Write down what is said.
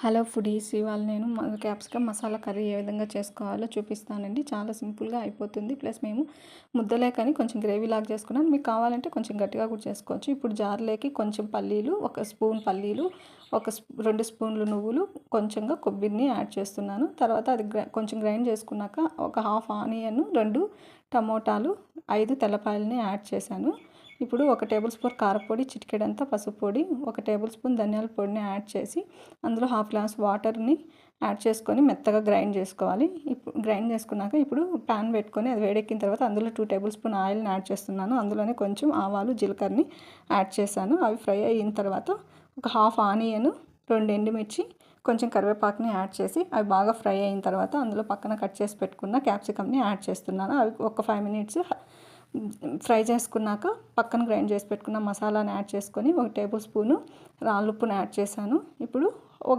Hello foodies, ఇవాళ నేను capsicum masala curry ఏ విధంగా చేసుకోవాలో చూపిస్తానండి. చాలా సింపుల్గా అయిపోతుంది. ప్లస్ మేము ముద్దలే కానీ కొంచెం గ్రేవీ లాగా చేసుకున్నాను. మీకు కావాలంటే కొంచెం గట్టిగా కూడా చేసుకోవచ్చు. ఇప్పుడు జార్లోకి కొంచెం పల్లీలు, ఒక స్పూన్ పల్లీలు, 2 స్పూన్లు నువ్వులు, కొంచెంగా కొబ్బరిని యాడ్ చేస్తున్నాను. తర్వాత అది కొంచెం గ్రైండ్ చేసుకున్నాక ఒక హాఫ్ ఆనియన్, 2 టమోటాలు, 5 తెల్లపాయలని యాడ్ చేశాను. ఇప్పుడు 1 టేబుల్ స్పూన్ కారపొడి, చిటికెడంతా పసుపు పొడి, 1 టేబుల్ స్పూన్ ధనియాల పొడిని యాడ్ చేసి అందులో హాఫ్ గ్లాస్ వాటర్ని యాడ్ చేసుకొని మెత్తగా గ్రైండ్ చేసుకోవాలి. ఇప్పుడు గ్రైండ్ చేసుకున్నాక ఇప్పుడు ప్యాన్ పెట్టుకొని అది వేడెక్కిన తర్వాత అందులో 2 టేబుల్ స్పూన్ ఆయిల్ని యాడ్ చేస్తున్నాను. అందులోనే కొంచెం ఆవాలు, జీలకర్రని యాడ్ చేశాను. అవి ఫ్రై అయిన తర్వాత ఒక హాఫ్ ఆనియన్, 2 ఎండుమిర్చి, కొంచెం కరివేపాకుని యాడ్ చేసి అవి బాగా ఫ్రై అయిన తర్వాత అందులో పక్కన కట్ చేసి పెట్టుకున్న క్యాప్సికమ్ని యాడ్ చేస్తున్నాను. అవి ఒక 5 మినిట్స్ ఫ్రై చేసుకున్నాక పక్కన గ్రైండ్ చేసి పెట్టుకున్న మసాలాని యాడ్ చేసుకొని 1 టేబుల్ స్పూను రాళ్ళుప్పుని యాడ్ చేశాను. ఇప్పుడు